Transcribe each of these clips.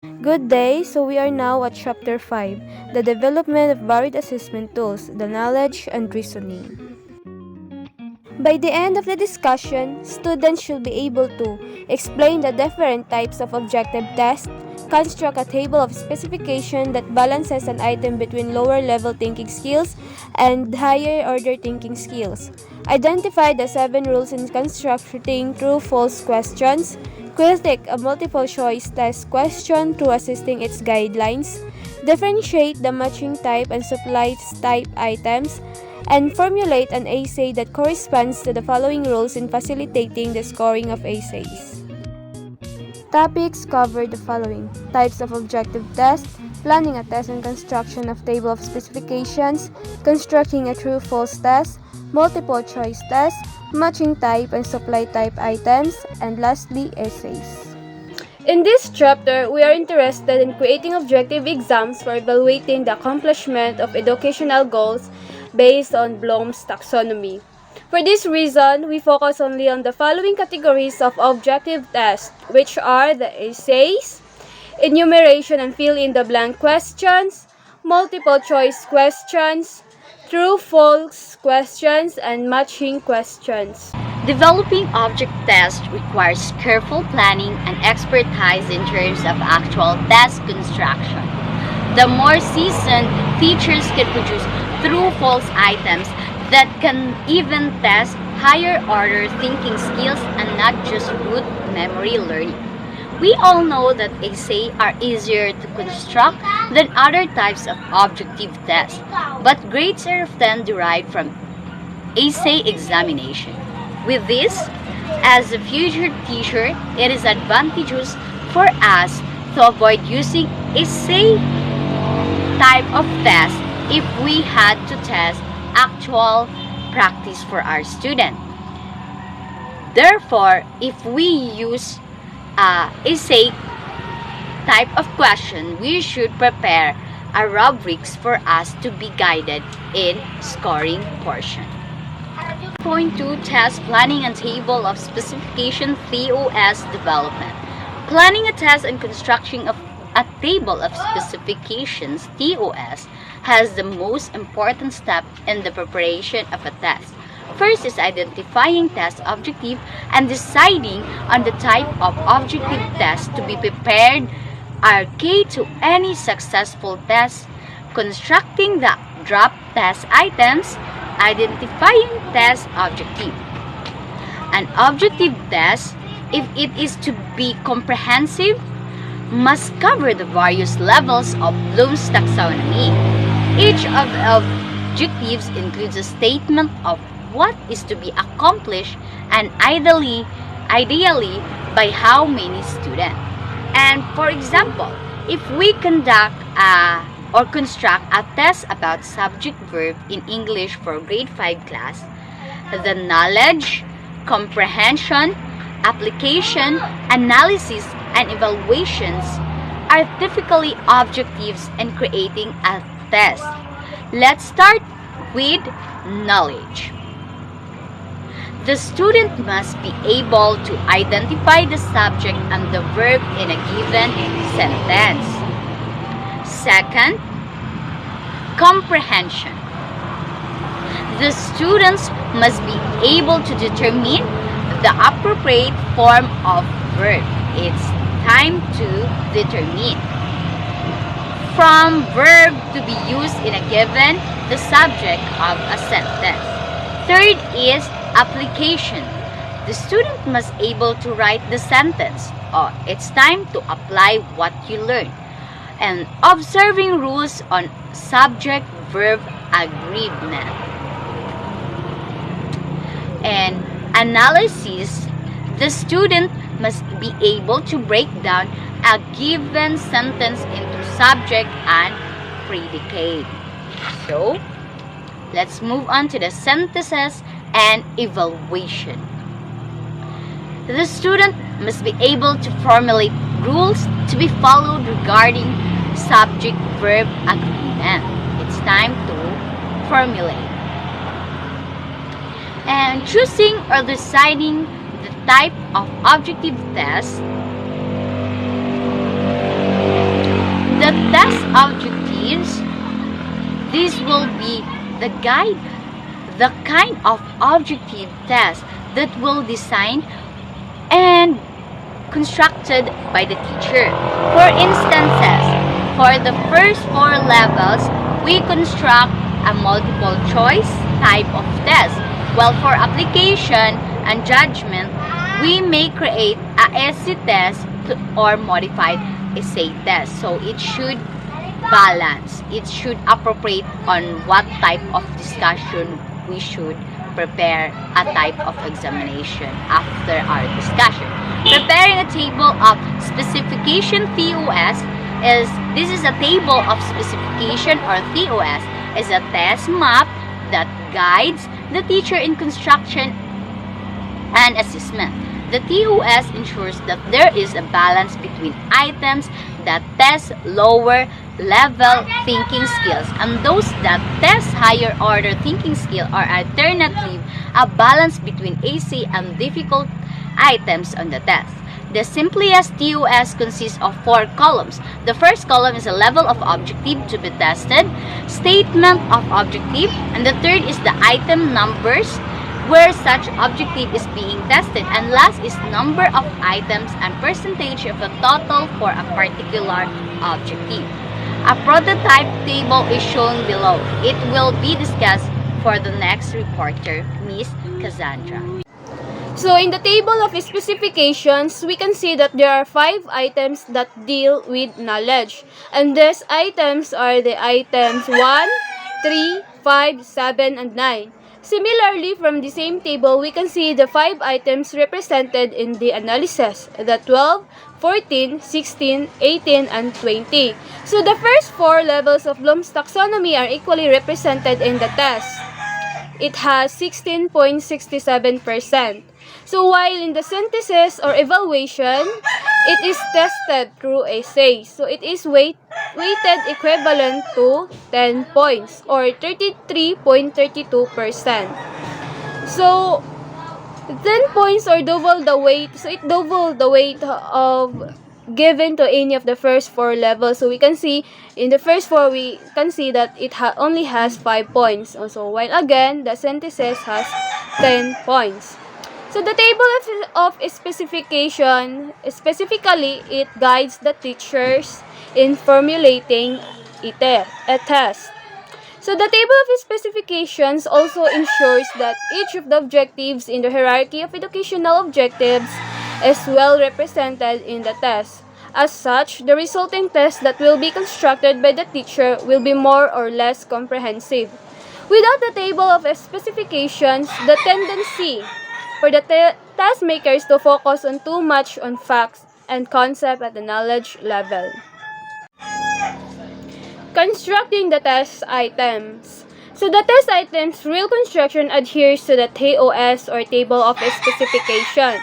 Good day, so we are now at Chapter 5, the development of varied assessment tools, the knowledge and reasoning. By the end of the discussion, students should be able to explain the different types of objective tests, construct a table of specification that balances an item between lower level thinking skills and higher order thinking skills, identify the 7 rules in constructing true-false questions, critique a multiple choice test question through assisting its guidelines, differentiate the matching type and supplies type items, and formulate an essay that corresponds to the following rules in facilitating the scoring of essays. Topics cover the following: types of objective test, planning a test and construction of table of specifications, constructing a true-false test, multiple choice test, matching type and supply type items, and lastly, essays. In this chapter, we are interested in creating objective exams for evaluating the accomplishment of educational goals based on Bloom's taxonomy. For this reason, we focus only on the following categories of objective tests, which are the essays, enumeration and fill-in-the-blank questions, multiple choice questions, true-false questions, and matching questions. Developing object tests requires careful planning and expertise in terms of actual test construction. The more seasoned teachers can produce true-false items that can even test higher order thinking skills and not just rote memory learning. We all know that essays are easier to construct than other types of objective tests, but grades are often derived from essay examination. With this, as a future teacher, it is advantageous for us to avoid using essay type of test if we had to test actual practice for our student. Therefore, if we use essay type of question, we should prepare a rubrics for us to be guided in scoring portion. Point 2, test planning and table of specification TOS development. Planning a test and construction of a table of specifications TOS has the most important step in the preparation of a test. First is identifying test objective and deciding on the type of objective test to be prepared are key to any successful test. Constructing the draft test items, identifying test objective. An objective test, if it is to be comprehensive, must cover the various levels of Bloom's taxonomy. Each of the objectives includes a statement of what is to be accomplished and ideally by how many students. And for example, if we conduct or construct a test about subject-verb in English for grade 5 class, the knowledge, comprehension, application, analysis, and evaluations are typically objectives in creating a test. Let's start with knowledge. The student must be able to identify the subject and the verb in a given sentence. Second, comprehension. The students must be able to determine the appropriate form of verb. It's time to determine. From verb to be used in a given, the subject of a sentence. Third is application. The student must be able to write the sentence. It's time to apply what you learn. And observing rules on subject-verb agreement. And analysis, the student must be able to break down a given sentence into subject and predicate. So, let's move on to the synthesis and evaluation. The student must be able to formulate rules to be followed regarding subject-verb agreement. It's time to formulate. And choosing or deciding the type of objective test test objectives, this will be the guide, the kind of objective test that will design and constructed by the teacher. For instances, for the first 4 levels, we construct a multiple choice type of test, while for application and judgment, we may create a essay test or modified essay test. So it should balance, it should appropriate on what type of discussion we should prepare a type of examination after our discussion. Preparing a table of specification TOS this is a table of specification, or TOS is a test map that guides the teacher in construction and assessment. The TOS ensures that there is a balance between items that test lower level thinking skills and those that test higher order thinking skill, or alternatively, a balance between easy and difficult items on the test. The simplest TOS consists of 4 columns. The first column is a level of objective to be tested, statement of objective, and the third is the item numbers where such objective is being tested, and last is number of items and percentage of the total for a particular objective. A prototype table is shown below. It will be discussed for the next reporter, Miss Cassandra. So in the table of specifications, we can see that there are 5 items that deal with knowledge. And these items are the items 1, 3, 5, 7, and 9. Similarly, from the same table, we can see the 5 items represented in the analysis, the 12, 14, 16, 18, and 20. So the first 4 levels of Bloom's taxonomy are equally represented in the test. It has 16.67%. So while in the synthesis or evaluation, it is tested through essay. So it is weighted equivalent to 10 points or 33.32%. So 10 points or double the weight. So it double the weight of given to any of the first 4 levels. So we can see in the first 4 we can see that it only has 5 points. Also, while again the synthesis has 10 points. So the table of specification, specifically, it guides the teachers in formulating a test. So the table of specifications also ensures that each of the objectives in the hierarchy of educational objectives is well represented in the test. As such, the resulting test that will be constructed by the teacher will be more or less comprehensive. Without the table of specifications, the tendency for the test makers to focus on too much on facts and concept at the knowledge level. Constructing the test items. So the test items real construction adheres to the TOS or table of specification.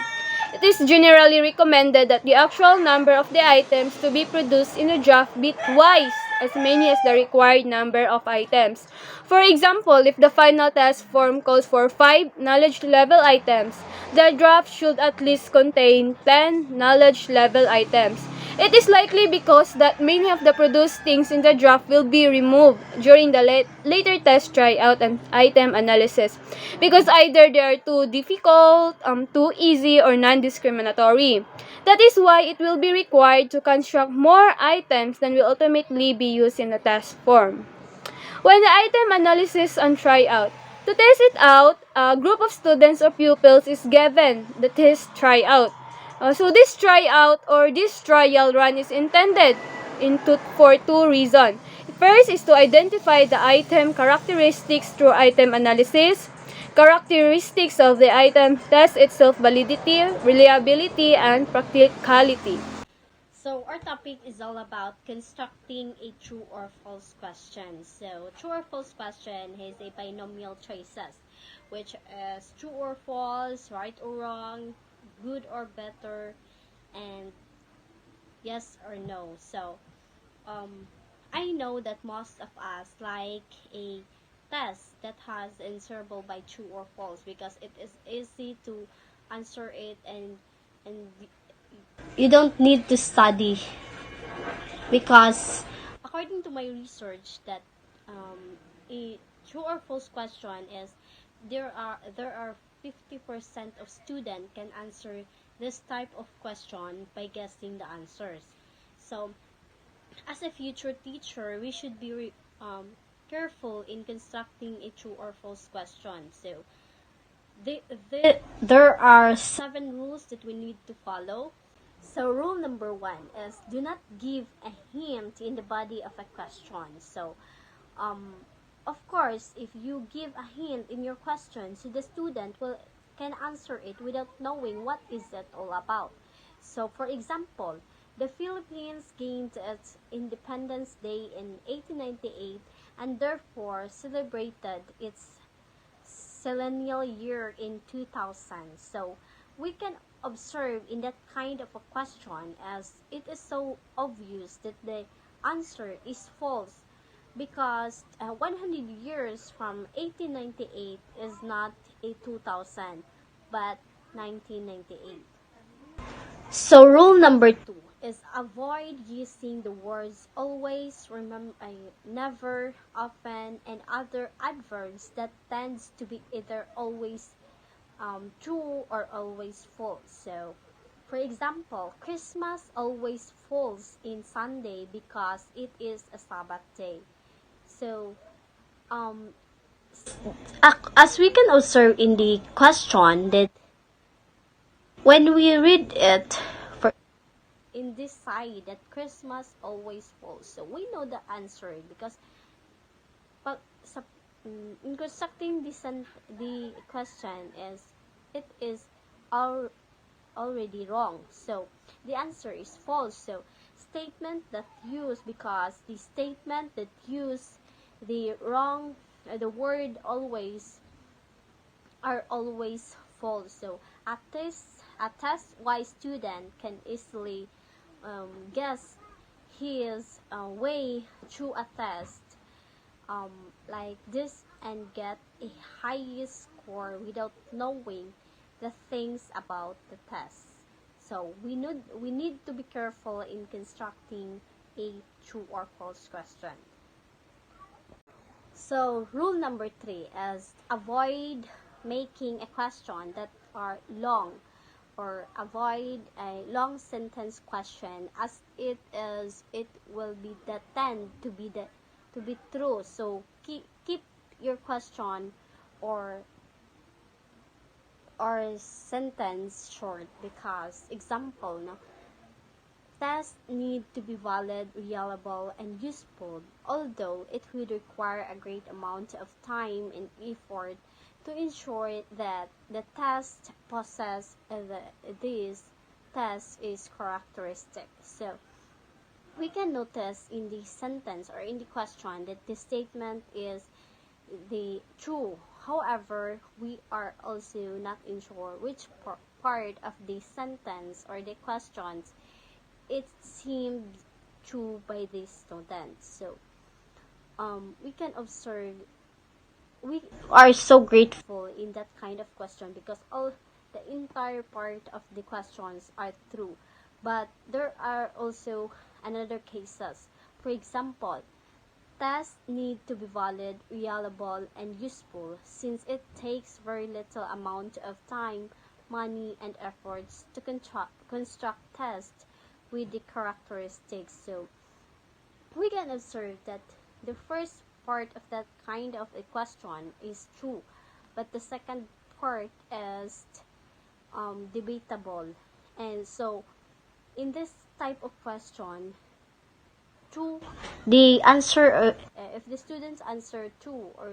It is generally recommended that the actual number of the items to be produced in a draft be twice as many as the required number of items. For example, if the final test form calls for 5 knowledge level items, the draft should at least contain 10 knowledge level items. It is likely because that many of the produced things in the draft will be removed during the later test tryout and item analysis because either they are too difficult, too easy, or non-discriminatory. That is why it will be required to construct more items than will ultimately be used in the test form. When the item analysis and tryout, to test it out, a group of students or pupils is given the test tryout. So this tryout or this trial run is intended for 2 reasons. First is to identify the item characteristics through item analysis, characteristics of the item, test itself validity, reliability, and practicality. So our topic is all about constructing a true or false question. So true or false question is a binomial choices, which is true or false, right or wrong, good or better, and yes or no. So I know that most of us like a test that has answerable by true or false because it is easy to answer it, and you don't need to study because to my research that a true or false question is there are 50% of students can answer this type of question by guessing the answers. So as a future teacher, we should be careful in constructing a true or false question. So there are 7 rules that we need to follow. So rule number 1 is do not give a hint in the body of a question. So of course, if you give a hint in your question, so the student can answer it without knowing what is it all about. So for example, the Philippines gained its Independence Day in 1898 and therefore celebrated its Selennial year in 2000. So we can observe in that kind of a question as it is so obvious that the answer is false because 100 years from 1898 is not a 2000 but 1998. So rule number 2 is avoid using the words always, remember, never, often, and other adverbs that tends to be either always true or always false. So, for example, Christmas always falls in Sunday because it is a Sabbath day. So, as we can observe in the question that when we read it in this side that Christmas always falls, so we know the answer because in constructing the question it is already wrong, so the answer is false. So statement that use because the statement that use the wrong the word always are always false. So a test wise student can easily guess his way through a test like this and get a highest score without knowing the things about the test. So we need to be careful in constructing a true or false question. So rule number 3 is avoid making a question that are long or avoid a long sentence question as it will be the tend to be true. So keep your question or sentence short because example tests need to be valid, reliable, and useful, although it would require a great amount of time and effort to ensure that the test possess this test is characteristic. So we can notice in the sentence or in the question that the statement is the true. However, we are also not sure which part of the sentence or the questions it seemed true by the student. So we can observe we are so grateful in that kind of question because all the entire part of the questions are true, but there are also another cases. For example, tests need to be valid, reliable, and useful since it takes very little amount of time, money, and efforts to construct tests with the characteristics. So we can observe that the first part of that kind of a question is true, but the second part is debatable. And so in this type of question, true, the answer if the students answer true or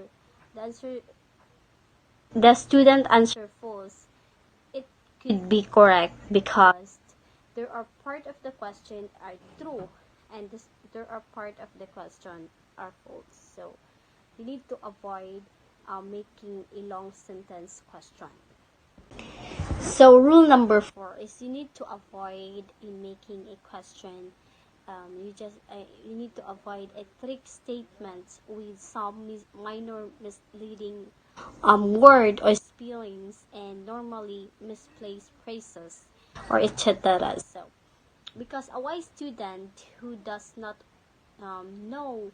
the student answer false, it could be correct because there are part of the question are true and there are part of the question are false. So you need to avoid making a long sentence question. So rule number 4 is you need to avoid in making a question. You need to avoid a trick statements with some minor misleading word or spellings and normally misplaced phrases or etc. So because a wise student who does not know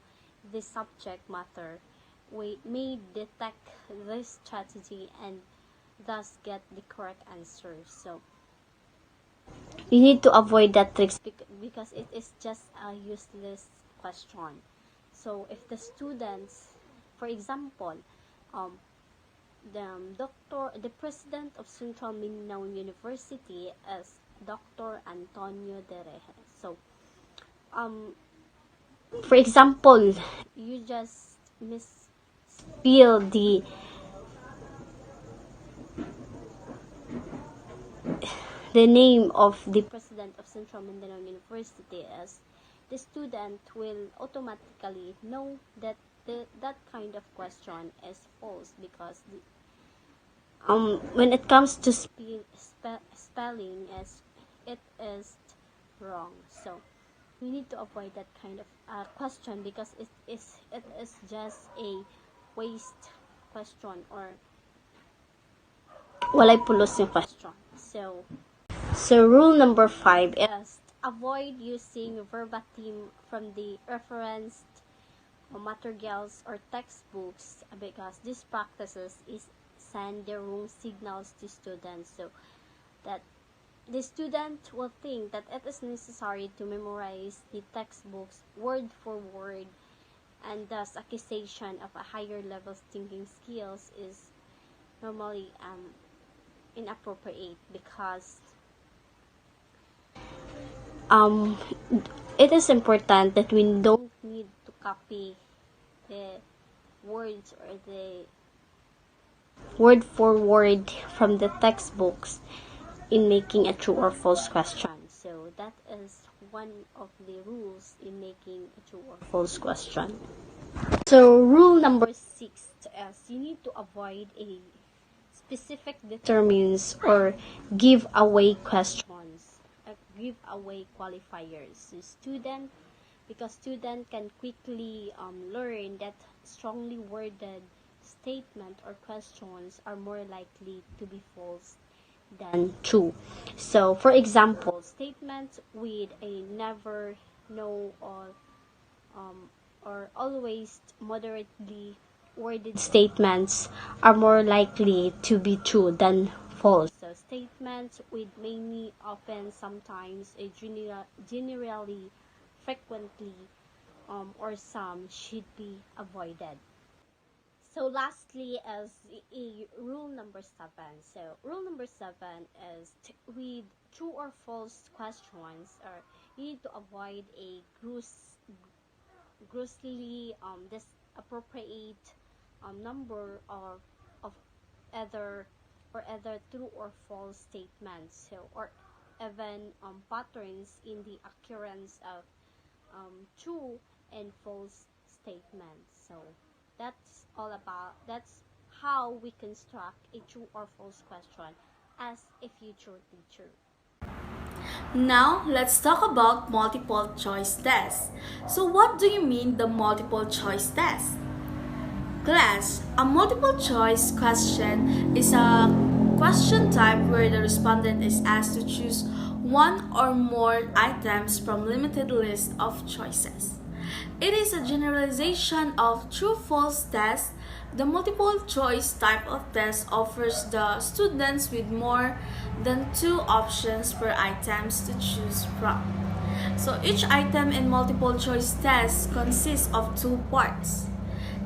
the subject matter, we may detect this strategy and thus get the correct answer. So you need to avoid that tricks because it is just a useless question. So if the students, for example, the president of Central Mindanao University is Dr. Antonio De Reje. So for example, you just misspell the name of the president of Central Mindanao University, as the student will automatically know that that kind of question is false because when it comes to spelling, it is wrong. So we need to avoid that kind of question because it is just a waste question or walay pulos yung question. So rule number 5 is avoid using verbatim from the referenced materials or textbooks because these practices is send the wrong signals to students, so that the student will think that it is necessary to memorize the textbooks word for word, and thus acquisition of a higher level thinking skills is normally inappropriate because it is important that we don't need to copy the words or the word for word from the textbooks in making a true or false question. So that is one of the rules in making a true or false question. So rule number 6 is you need to avoid a specific determines or give away questions, give away qualifiers. So because student can quickly learn that strongly worded statement or questions are more likely to be false than true. So for example, statements with a never, no, or always moderately worded statements are more likely to be true than false. So statements with many, often, sometimes, generally, frequently, or some should be avoided. So lastly is rule number 7. So rule number 7 is with true or false questions, or you need to avoid a grossly disappropriate number of either true or false statements, so or even patterns in the occurrence of true and false statements. So that's how we construct a true or false question as a future teacher. Now, let's talk about multiple choice tests. So what do you mean the multiple choice test? Class, a multiple choice question is a question type where the respondent is asked to choose one or more items from limited list of choices. It is a generalization of true-false test. The multiple choice type of test offers the students with more than 2 options per items to choose from. So each item in multiple choice test consists of 2 parts: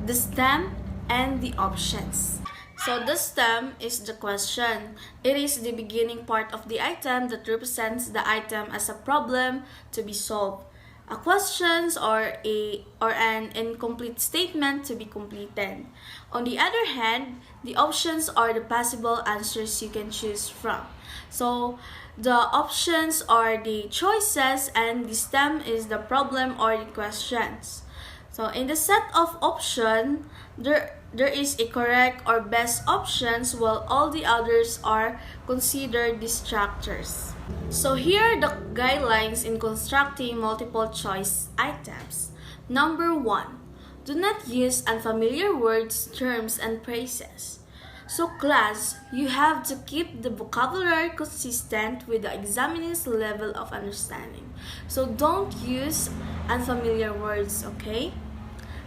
the stem and the options. So the stem is the question. It is the beginning part of the item that represents the item as a problem to be solved, a questions or an incomplete statement to be completed. On the other hand, the options are the possible answers you can choose from. So the options are the choices and the stem is the problem or the questions. So in the set of options, there is a correct or best options, while all the others are considered distractors. So here are the guidelines in constructing multiple choice items. Number 1. Do not use unfamiliar words, terms, and phrases. So class, you have to keep the vocabulary consistent with the examinee's level of understanding. So don't use unfamiliar words, okay?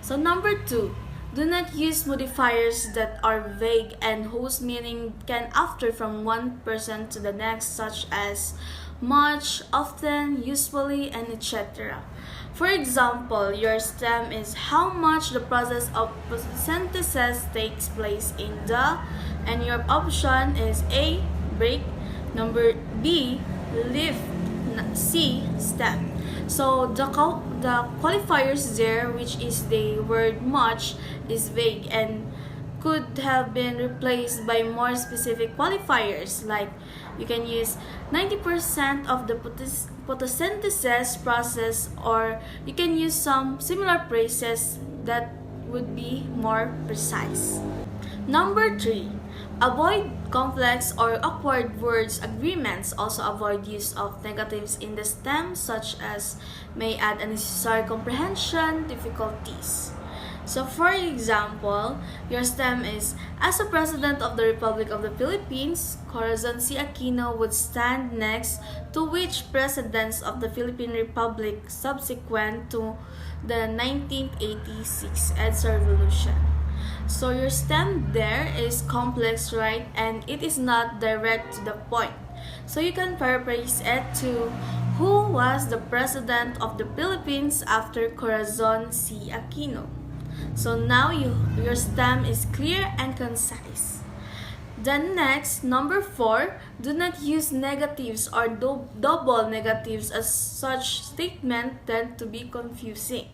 So number 2, do not use modifiers that are vague and whose meaning can alter from one person to the next, such as much, often, usually, and etc. For example, your stem is how much the process of photosynthesis takes place in the, and your option is A, break, number B, leaf, C, stem. So the qualifiers there, which is the word much, is vague and could have been replaced by more specific qualifiers, like you can use 90% of the photosynthesis process, or you can use some similar phrases that would be more precise. Number 3, avoid complex or awkward words agreements. Also avoid use of negatives in the stem, such as may add unnecessary comprehension difficulties. So for example, your stem is, as a President of the Republic of the Philippines, Corazon C. Aquino would stand next to which presidents of the Philippine Republic subsequent to the 1986 EDSA Revolution. So your stem there is complex, right? And it is not direct to the point. So you can paraphrase it to, who was the President of the Philippines after Corazon C. Aquino? So now your stem is clear and concise. Then next, number 4, do not use negatives or double negatives, as such statements tend to be confusing.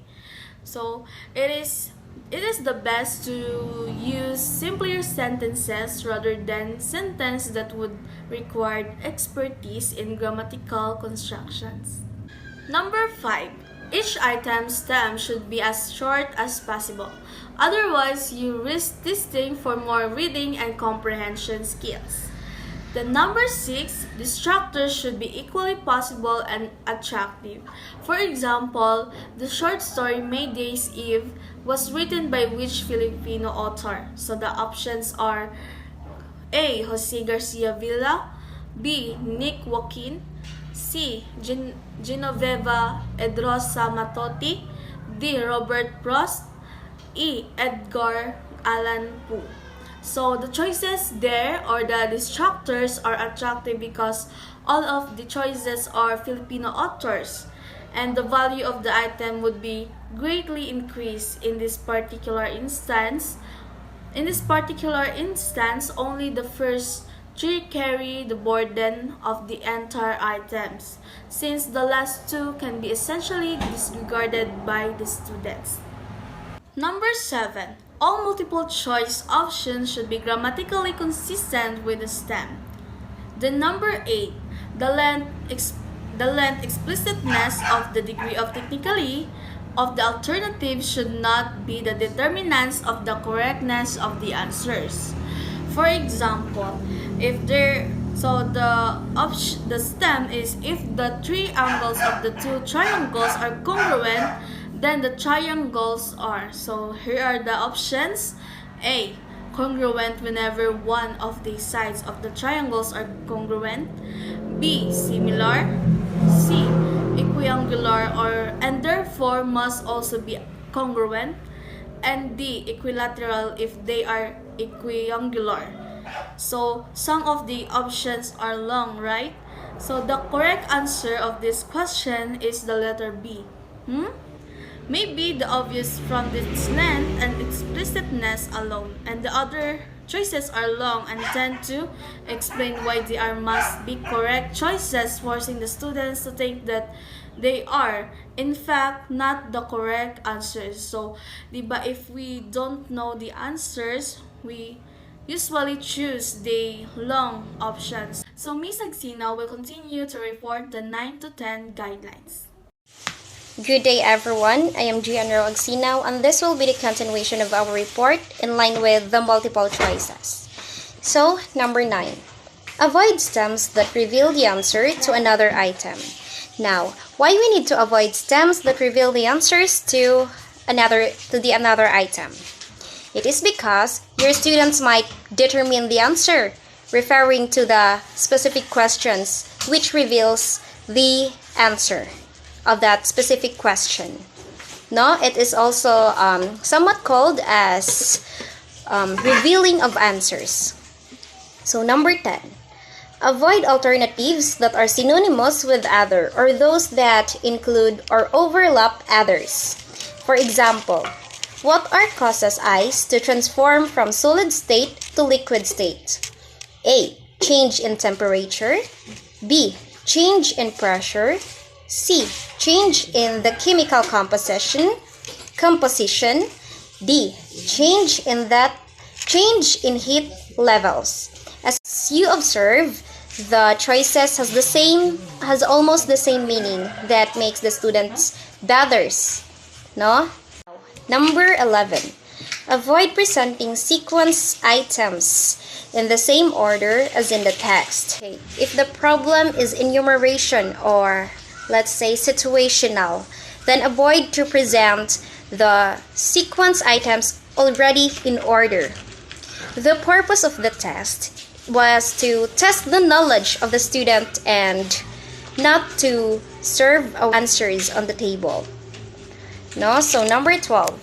So it is the best to use simpler sentences rather than sentences that would require expertise in grammatical constructions. Number 5, each item stem should be as short as possible. Otherwise, you risk testing for more reading and comprehension skills. The number 6, the structure should be equally possible and attractive. For example, the short story May Day's Eve was written by which Filipino author? So the options are A. Jose Garcia Villa, B. Nick Joaquin, C. Genoveva Edrosa Matotti, D. Robert Frost, E. Edgar Allan Poe. So the choices there, or the structures, are attractive because all of the choices are Filipino authors, and the value of the item would be greatly increased in this particular instance. In this particular instance, only the first 3 carry the burden of the entire items, since the last 2 can be essentially disregarded by the students. Number 7, all multiple choice options should be grammatically consistent with the stem. Then number 8, the length, explicitness of the degree of technicality of the alternative should not be the determinants of the correctness of the answers. For example, the stem is, if the 3 angles of the 2 triangles are congruent, then the triangles are. So here are the options. A. Congruent whenever one of the sides of the triangles are congruent. B. Similar. C. Equiangular and therefore must also be congruent. And D. Equilateral if they are equiangular. So some of the options are long, right? So the correct answer of this question is the letter B. Maybe the obvious from its length and explicitness alone, and the other choices are long and tend to explain why they must be correct choices, forcing the students to think that they are, in fact, not the correct answers. So, diba, if we don't know the answers, we usually choose the long options. So, Ms. Agsina will continue to report the 9 to 10 guidelines. Good day everyone, I am Gianro Agsinaw and this will be the continuation of our report in line with the multiple choices. So, number 9. Avoid stems that reveal the answer to another item. Now, why we need to avoid stems that reveal the answers to the another item? It is because your students might determine the answer, referring to the specific questions which reveals the answer. of that specific question. No, it is also somewhat called as revealing of answers. So number 10, avoid alternatives that are synonymous with other or those that include or overlap others. For example, what are causes ice to transform from solid state to liquid state? A. Change in temperature. B. Change in pressure. C. Change in the chemical composition. D. Change in heat levels. As you observe, the choices has almost the same meaning that makes the students bathers. No? Number 11. Avoid presenting sequence items in the same order as in the text. Okay. If the problem is enumeration or let's say situational, then avoid to present the sequence items already in order. The purpose of the test was to test the knowledge of the student and not to serve answers on the table. No? So number 12.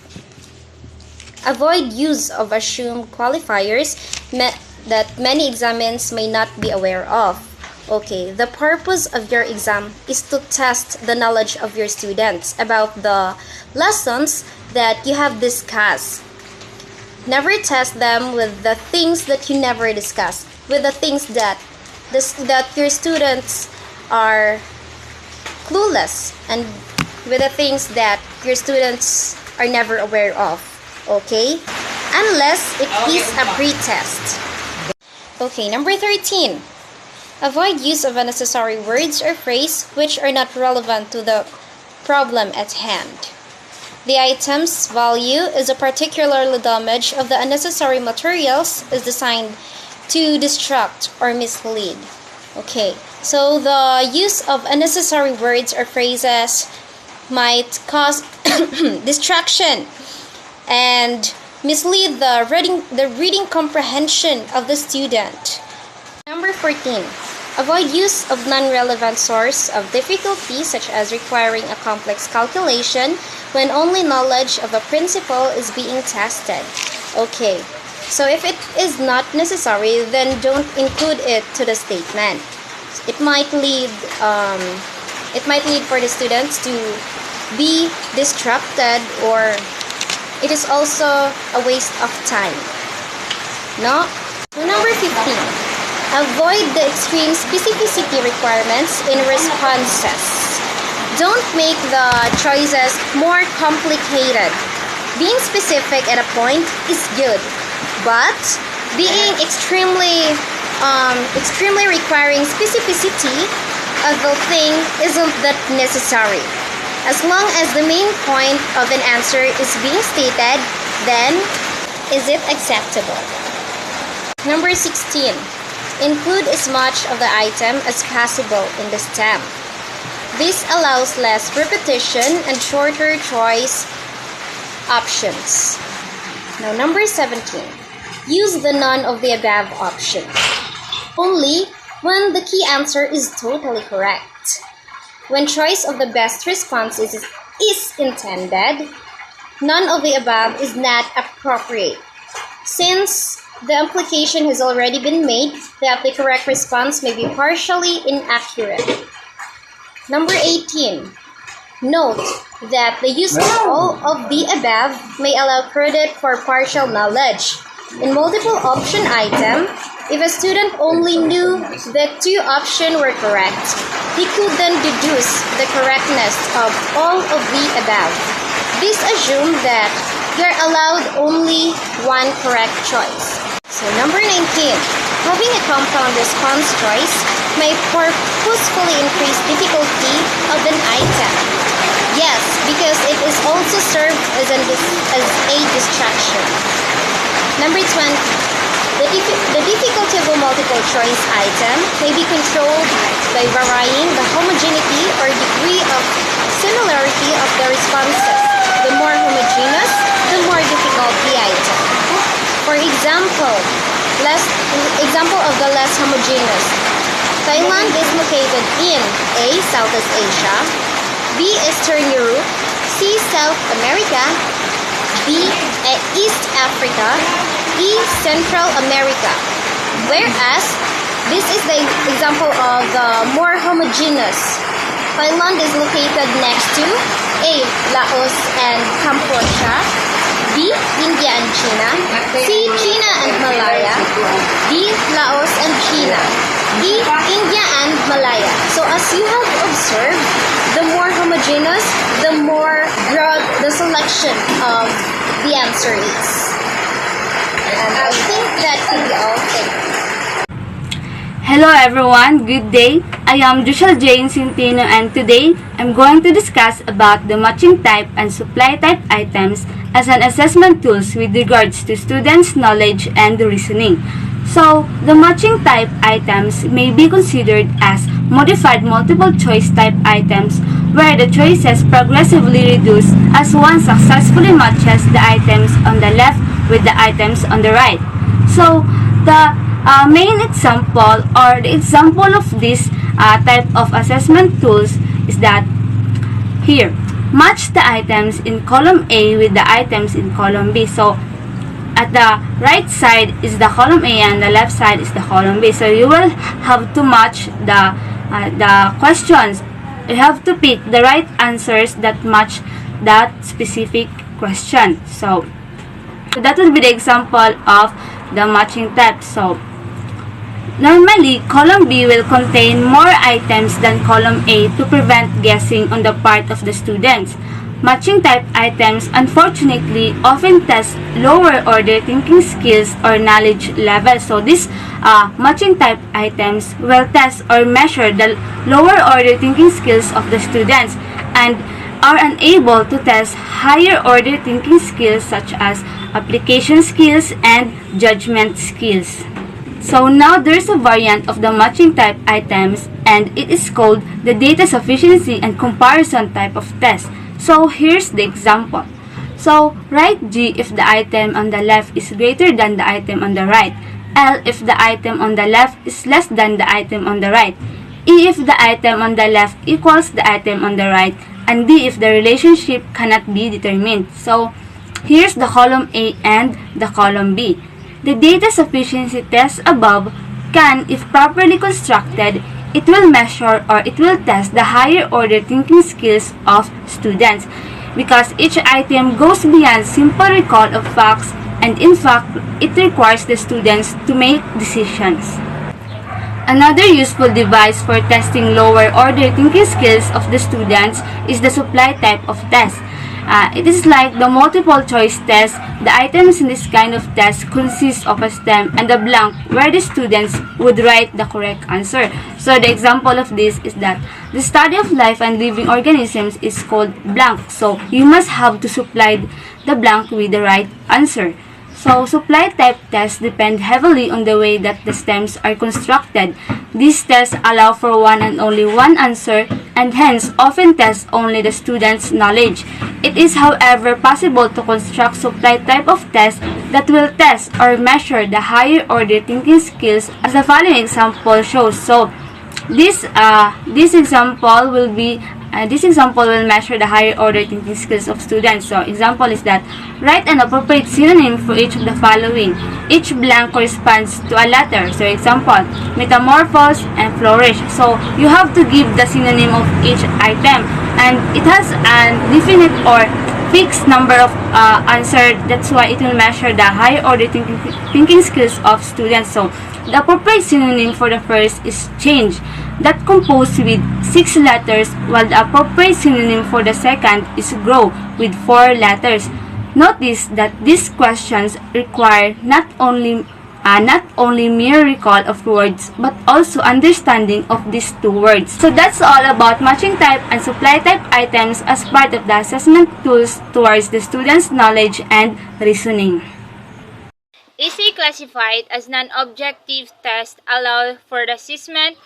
Avoid use of assumed qualifiers that many examiners may not be aware of. Okay, the purpose of your exam is to test the knowledge of your students about the lessons that you have discussed. Never test them with the things that you never discussed, with the things that your students are clueless, and with the things that your students are never aware of. Okay? Unless it is a pre-test. Okay, number 13. Avoid use of unnecessary words or phrases which are not relevant to the problem at hand. The item's value is a particularly damage of the unnecessary materials is designed to distract or mislead. Okay, so the use of unnecessary words or phrases might cause distraction and mislead the reading comprehension of the student. Number 14. Avoid use of non-relevant source of difficulty such as requiring a complex calculation when only knowledge of a principle is being tested. Okay, so if it is not necessary, then don't include it to the statement. It might lead for the students to be distracted, or it is also a waste of time. No? Number 15. Avoid the extreme specificity requirements in responses. Don't make the choices more complicated. Being specific at a point is good, but being extremely requiring specificity of the thing isn't that necessary. As long as the main point of an answer is being stated, then is it acceptable? Number 16. Include as much of the item as possible in the stem. This allows less repetition and shorter choice options. Now, number 17. Use the none of the above option only when the key answer is totally correct. When choice of the best response is intended, none of the above is not appropriate. Since the implication has already been made that the correct response may be partially inaccurate. Number 18. Note that the use of all of the above may allow credit for partial knowledge. In multiple option item, if a student only knew that two options were correct, he could then deduce the correctness of all of the above. This assumes that you are allowed only one correct choice. So number 19, having a compound response choice may purposefully increase difficulty of an item. Yes, because it is also served as a distraction. Number 20, the difficulty of a multiple choice item may be controlled by varying the homogeneity or degree of similarity of the responses. The more homogeneous, the more difficult the item. For example of the less homogeneous. Thailand is located in A. Southeast Asia, B. Eastern Europe, C. South America, D. East Africa, E. Central America. Whereas, this is the example of the more homogeneous. Thailand is located next to A. Laos and Cambodia, B. India and China, C. China and Malaya, D. Laos and China, E. India and Malaya. So as you have observed, the more homogeneous, the more broad the selection of the answer is. And I think that could be all. Thank you. Hello everyone, good day. I am Joshua Jane Centino and today I'm going to discuss about the matching type and supply type items as an assessment tools with regards to students' knowledge and reasoning. So, the matching type items may be considered as modified multiple choice type items where the choices progressively reduce as one successfully matches the items on the left with the items on the right. So, the main example or the example of this type of assessment tools is that here, match the items in column A with the items in column B. So, at the right side is the column A and the left side is the column B. So, you will have to match the questions. You have to pick the right answers that match that specific question. So that will be the example of the matching type. So, normally, column B will contain more items than column A to prevent guessing on the part of the students. Matching type items, unfortunately, often test lower order thinking skills or knowledge level. So, these matching type items will test or measure the lower order thinking skills of the students and are unable to test higher order thinking skills such as application skills and judgment skills. So now there's a variant of the matching type items and it is called the data sufficiency and comparison type of test. So here's the example. So write G if the item on the left is greater than the item on the right. L if the item on the left is less than the item on the right. E if the item on the left equals the item on the right. And D if the relationship cannot be determined. So here's the column A and the column B. The data sufficiency test above can, if properly constructed, it will measure or it will test the higher order thinking skills of students because each item goes beyond simple recall of facts and in fact, it requires the students to make decisions. Another useful device for testing lower order thinking skills of the students is the supply type of test. It is like the multiple choice test. The items in this kind of test consist of a stem and a blank where the students would write the correct answer. So the example of this is that the study of life and living organisms is called blank. So you must have to supply the blank with the right answer. So supply type tests depend heavily on the way that the stems are constructed. These tests allow for one and only one answer and hence often test only the student's knowledge. It is however possible to construct supply type of test that will test or measure the higher order thinking skills as the following example shows. So this example will measure the higher order thinking skills of students. So example is that write an appropriate synonym for each of the following. Each blank corresponds to a letter. So example, metamorphose and flourish. So you have to give the synonym of each item and it has a definite or fixed number of answer. That's why it will measure the higher order thinking skills of students. So the appropriate synonym for the first is change, that composed with 6 letters, while the appropriate synonym for the second is grow with 4 letters. Notice that these questions require not only mere recall of words but also understanding of these 2 words. So that's all about matching type and supply type items as part of the assessment tools towards the student's knowledge and reasoning. Easily classified as non-objective tests allow for the assessment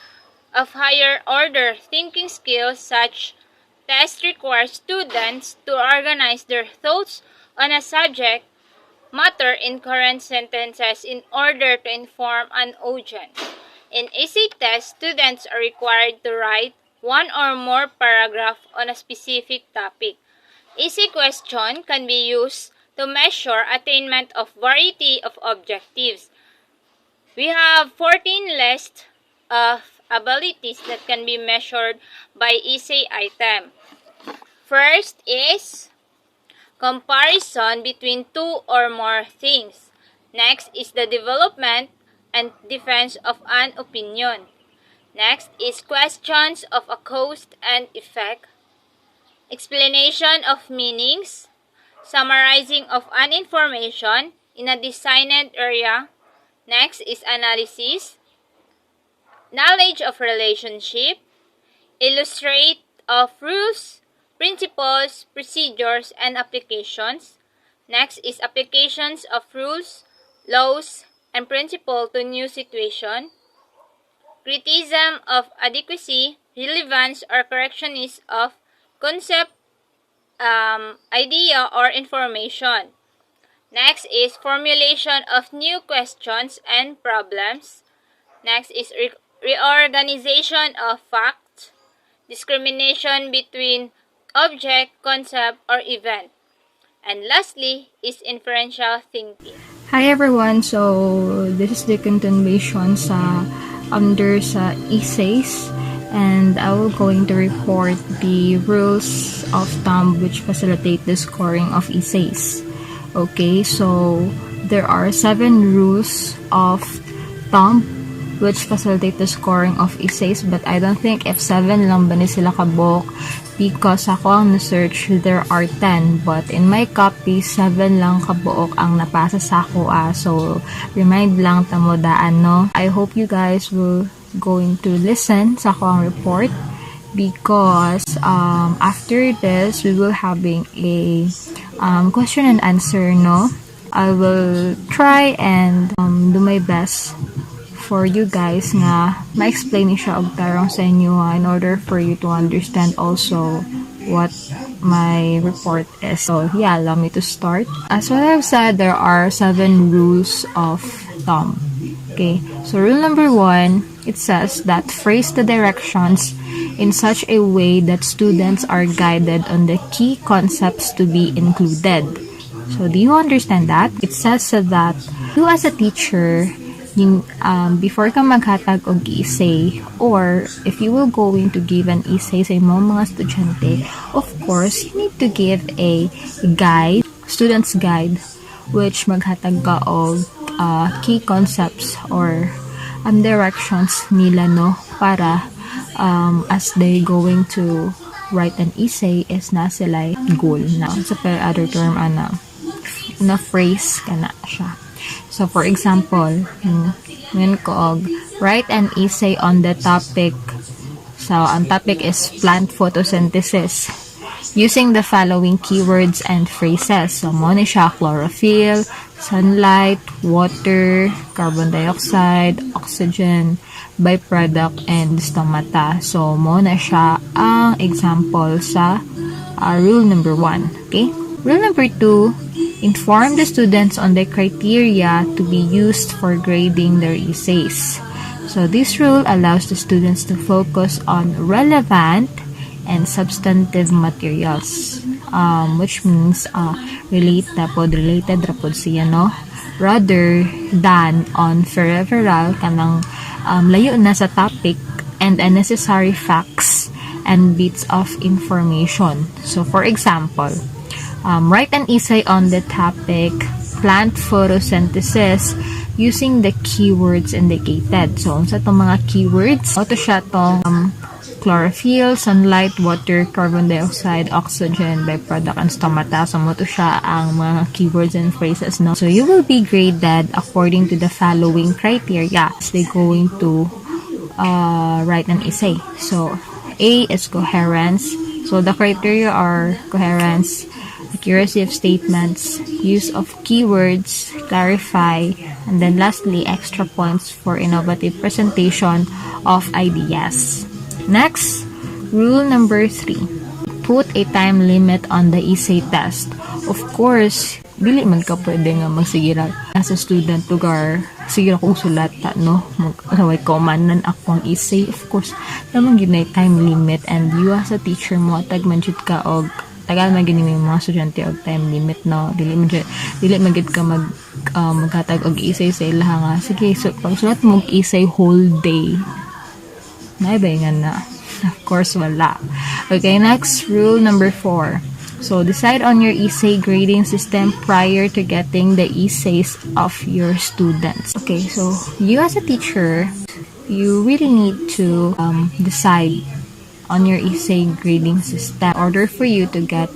of higher order thinking skills. Such tests require students to organize their thoughts on a subject matter in current sentences in order to inform an audience. In essay tests, students are required to write one or more paragraph on a specific topic. Easy question can be used to measure attainment of variety of objectives. We have 14 lists of abilities that can be measured by essay item. First is comparison between two or more things. Next is the development and defense of an opinion. Next is questions of a cause and effect, explanation of meanings, summarizing of an information in a designed area. Next is analysis, knowledge of relationship, illustrate of rules, principles, procedures, and applications. Next is applications of rules, laws, and principle to new situation. Criticism of adequacy, relevance, or correctness of concept, idea, or information. Next is formulation of new questions and problems. Next is reorganization of facts, discrimination between object, concept, or event. And lastly is inferential thinking. Hi everyone, so this is the continuation sa essays, and I will going to report the rules of thumb which facilitate the scoring of essays. Okay, so there are 7 rules of thumb which facilitate the scoring of essays, but I don't think if 7 lang ba ni sila kabok, because ako ang na-search, there are 10, but in my copy, 7 lang kabuok ang napasa sa ako, so remind lang tamo daan, no? I hope you guys will going to listen sa ako ang report, because after this, we will having a question and answer, no? I will try and do my best for you guys nga ma-explain siya og tarong sa inyo in order for you to understand also what my report is. So yeah, allow me to start. As what I've said, there are 7 rules of thumb. Okay, so rule number 1, it says that phrase the directions in such a way that students are guided on the key concepts to be included. So do you understand that? It says that you as a teacher, before ka maghatag og essay, or if you will going to give an essay sa imong mga estudyante, of course, you need to give a guide, student's guide, which maghatag ka og key concepts or directions nila, no, para as they going to write an essay is na sila goal na. Sa other term, na phrase ka na siya. So, for example, ngayon ko write an essay on the topic. So, ang topic is plant photosynthesis using the following keywords and phrases. So, mo na siya chlorophyll, sunlight, water, carbon dioxide, oxygen, byproduct, and stomata. So, mo na siya ang example sa rule number 1. Okay? Rule number 2, inform the students on the criteria to be used for grading their essays. So this rule allows the students to focus on relevant and substantive materials, which means related rapod siya, no? Rather than on peripheral kanang layo na sa topic and unnecessary facts and bits of information. So for example, write an essay on the topic plant photosynthesis using the keywords indicated. So, sa itong mga keywords, ito siya itong chlorophyll, sunlight, water, carbon dioxide, oxygen, byproduct, and stomata. So, ito siya ang mga keywords and phrases, no? So, you will be graded according to the following criteria as they going to write an essay. So, A is coherence. So, the criteria are coherence, accuracy of statements, use of keywords, clarify, and then lastly, extra points for innovative presentation of ideas. Next, rule number 3. put a time limit on the essay test. Of course, dili man ka pwede nga magsigira as a student lugar sigira kong sulata no magaway komanan akong essay. Of course naman yun na time limit, and you as a teacher mo tag manjud ka og tagal man gini mga estudyante og time limit no. Dili man gid ka maghatag og essay sa ilaha nga sige so pagsulat mo og essay whole day naibayngan na. Of course wala. Okay, next rule number 4. So, decide on your essay grading system prior to getting the essays of your students. Okay, so you as a teacher, you really need to decide on your essay grading system in order for you to get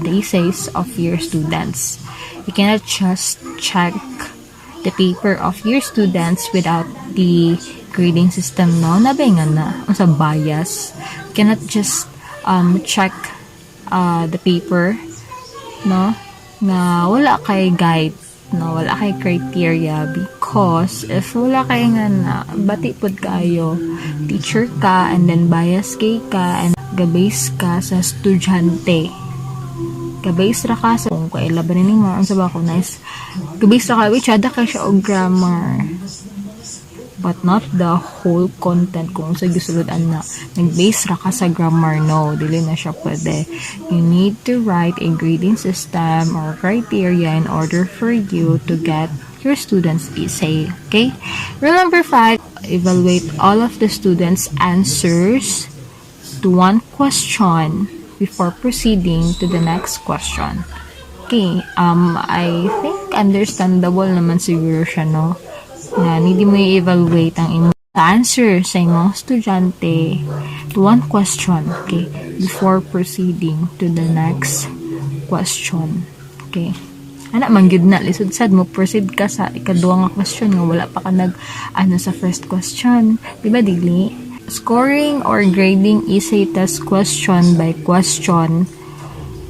the essays of your students. You cannot just check the paper of your students without the grading system no nabayngan na sa bias. You cannot just check the paper no nga wala kay guide no wala kay criteria, because if wala kay nga na bati pud kayo teacher ka and then bias kay ka and gabase ka sa estudyante, gabase ra ka sa kung kailaban ni mo unsa ba ko nice gabase ra ka which ada ka siya og grammar but not the whole content kung sa gisuludan na nag-base ra ka sa grammar. No, dili na siya pwede. You need to write a grading system or criteria in order for you to get your students' essay. Okay? Rule number 5, evaluate all of the students' answers to one question before proceeding to the next question. Okay, I think understandable naman siguro siya, no? Na hindi mo i-evaluate ang imong answer sa imong estudyante to one question, okay, before proceeding to the next question. Okay. Ana man gyud na lisod sad mo proceed ka sa ikaduha nga question nga wala pa ka sa first question. Di ba dili? Scoring or grading essay test question by question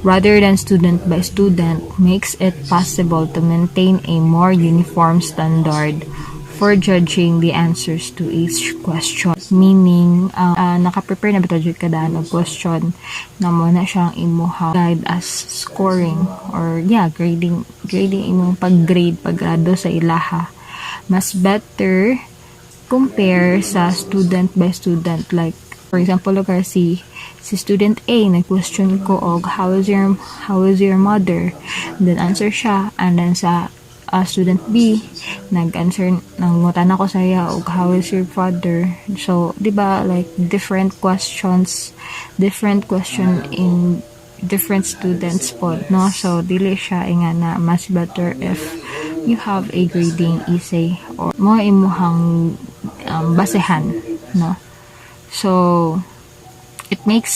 rather than student by student makes it possible to maintain a more uniform standard for judging the answers to each question. Meaning, naka-prepare na ba ito kadaan og question na mo na siyang imuha guide as scoring or grading imong paggrado sa ilaha. Mas better compare sa student by student. Like, for example, lugar si student A, nag-question ko og how is your mother? And then answer siya. And then sa student B, nag-answer, nangungutan ako sa iya og how is your father? So, di ba, like, different question in different students po, no? So, dili siya nga na mas better if you have a grading essay or mo imuhang basehan, no? So, it make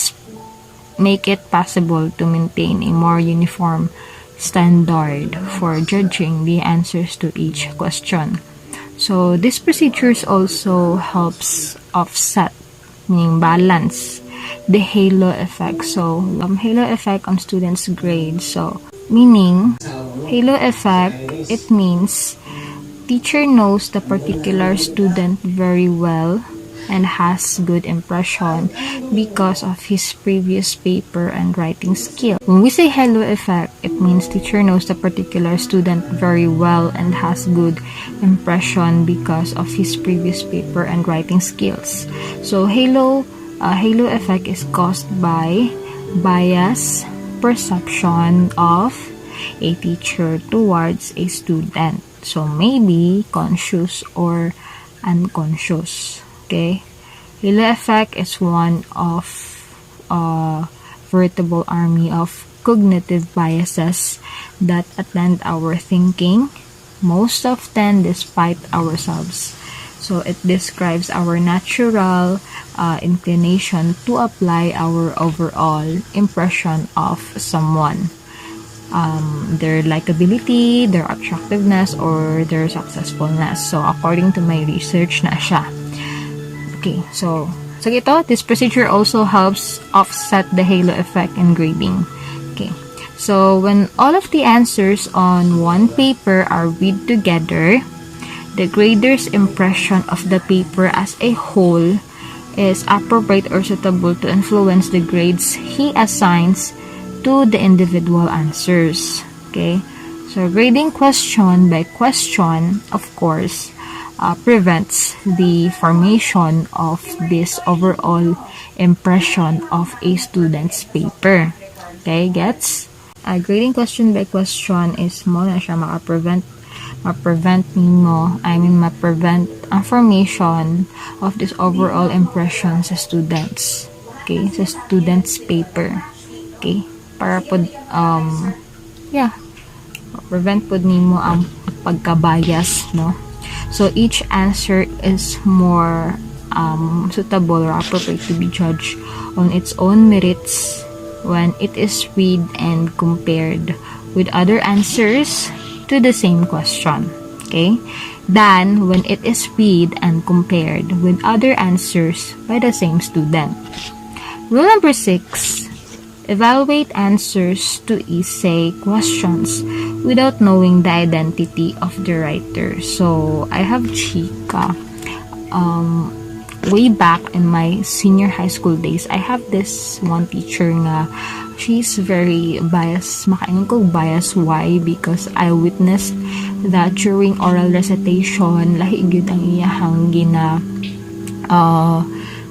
it possible to maintain a more uniform standard for judging the answers to each question. So, this procedures also helps offset, meaning balance, the halo effect. So, halo effect on students' grades. So, meaning, halo effect, it means teacher knows the particular student very well and has good impression because of his previous paper and writing skill. When we say halo effect, it means teacher knows the particular student very well and has good impression because of his previous paper and writing skills. So halo effect is caused by bias perception of a teacher towards a student. So maybe conscious or unconscious. Okay, halo effect is one of a veritable army of cognitive biases that attend our thinking, most often despite ourselves. So it describes our natural inclination to apply our overall impression of someone. Their likability, their attractiveness, or their successfulness. So according to my research na siya. Okay, so ito, this procedure also helps offset the halo effect in grading. Okay, so when all of the answers on one paper are read together, the grader's impression of the paper as a whole is appropriate or suitable to influence the grades he assigns to the individual answers. Okay, so grading question by question, of course, prevents the formation of this overall impression of a student's paper. Okay, gets? Grading question by question is mo na siya ma-prevent ang formation of this overall impression sa students. Okay, sa students' paper. Okay, para pod prevent pod nimo ang pagka-bias, no? So each answer is more suitable or appropriate to be judged on its own merits when it is read and compared with other answers to the same question, okay, than when it is read and compared with other answers by the same student. Rule number 6, evaluate answers to essay questions without knowing the identity of the writer. So, I have chika. Way back in my senior high school days, I have this one teacher nga, she's very biased. Makaingon ko bias. Why? Because I witnessed that during oral recitation, lahi gyud ang iyahang gina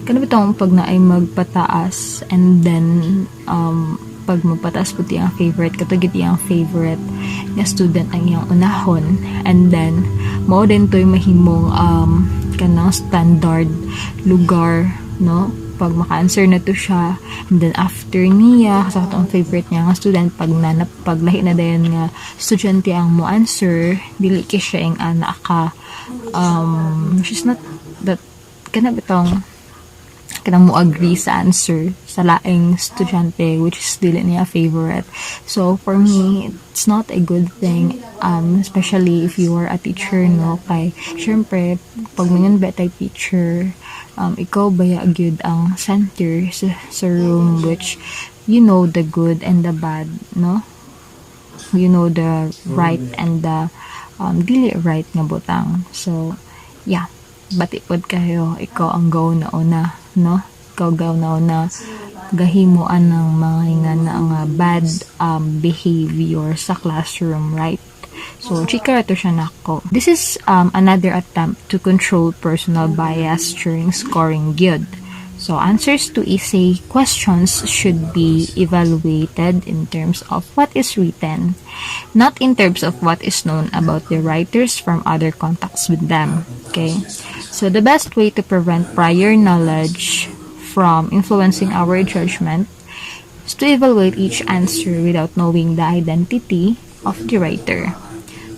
kanang bitong pag na ay magpataas, and then pag magpataas puti ang favorite katugid iyang favorite nga student ang iyang unahon, and then mao din toy mahimong kanang standard lugar, no, pag maka-answer na to siya, and then after niya sa atong favorite niya nga student, pag lahi na dayon nga estudyante ang mo answer, dili kay siya ang ana she's not that kana bitong kanang mo agree sa answer sa laing estudyante which is dili niya favorite. So for me, it's not a good thing, especially if you are a teacher, no, kay syempre pag mingon ba tay teacher, ikaw baya gyud ang center sa room, which you know the good and the bad, no, you know the right and the dili right nga butang. So yeah, batipod kayo, ikaw ang go na una, no? Ikaw go na una gahimuan ng mga nga na bad behavior sa classroom, right? So, chika to siya nako. This is another attempt to control personal bias during scoring gyud. So, answers to essay questions should be evaluated in terms of what is written, not in terms of what is known about the writers from other contacts with them. Okay? So, the best way to prevent prior knowledge from influencing our judgment is to evaluate each answer without knowing the identity of the writer.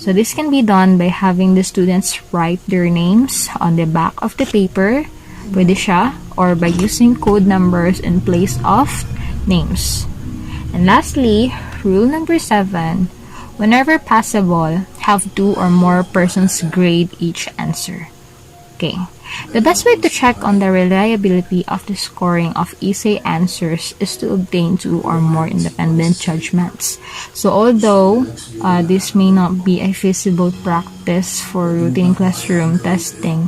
So, this can be done by having the students write their names on the back of the paper, pwede siya, or by using code numbers in place of names. And lastly, rule number 7, whenever possible, have 2 or more persons grade each answer. Okay. The best way to check on the reliability of the scoring of essay answers is to obtain 2 or more independent judgments. So although this may not be a feasible practice for routine classroom testing,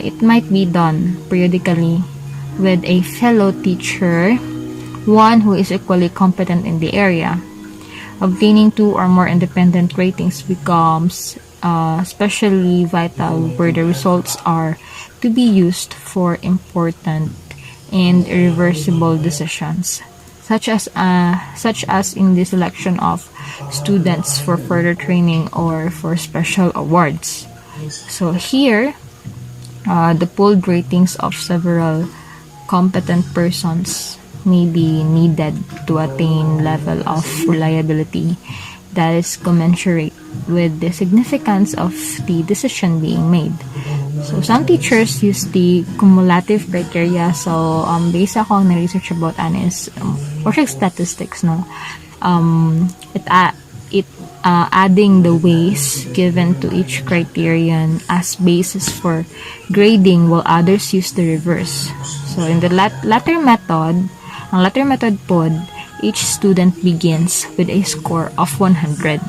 it might be done periodically with a fellow teacher, one who is equally competent in the area. Obtaining 2 or more independent ratings becomes especially vital where the results are to be used for important and irreversible decisions, such as in the selection of students for further training or for special awards. So here, the pooled ratings of several competent persons may be needed to attain level of reliability that is commensurate with the significance of the decision being made. So, some teachers use the cumulative criteria. So, based ako na research about is project statistics, no? Adding the weights given to each criterion as basis for grading, while others use the reverse. So, in the latter method pod, each student begins with a score of 100.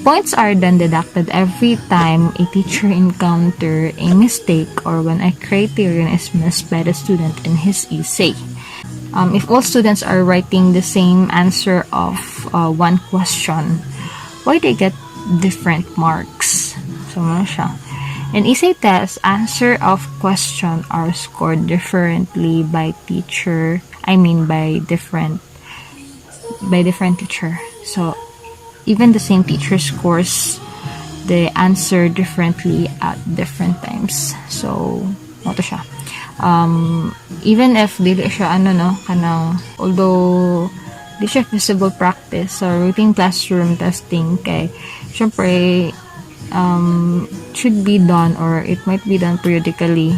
Points are then deducted every time a teacher encounter a mistake or when a criterion is missed by the student in his essay. If all students are writing the same answer of one question, why they get different marks? So, ano siya? In essay test, answer of question are scored differently by different teacher. So, even the same teacher scores the answer differently at different times. So, ano to siya? Even if dili siya although di siya visible practice sa routine classroom testing, kay syempre should be done or it might be done periodically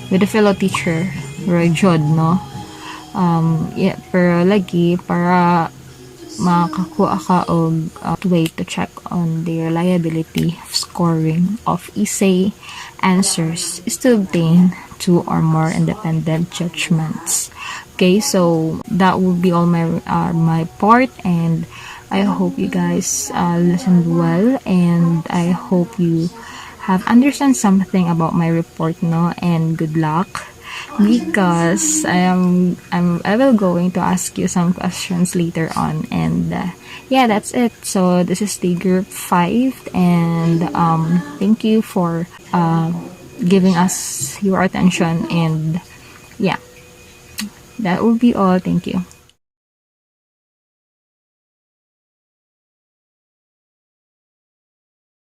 with a fellow teacher or jud, no? Pero lagi para makakuha ka og way to check on the reliability of scoring of essay answers is to obtain 2 or more independent judgments. Okay, so that would be all my part, and I hope you guys listened well, and I hope you have understand something about my report, no? And good luck, because I will going to ask you some questions later on, and yeah, that's it. So this is the group 5, and thank you for giving us your attention, and yeah, that will be all. Thank you.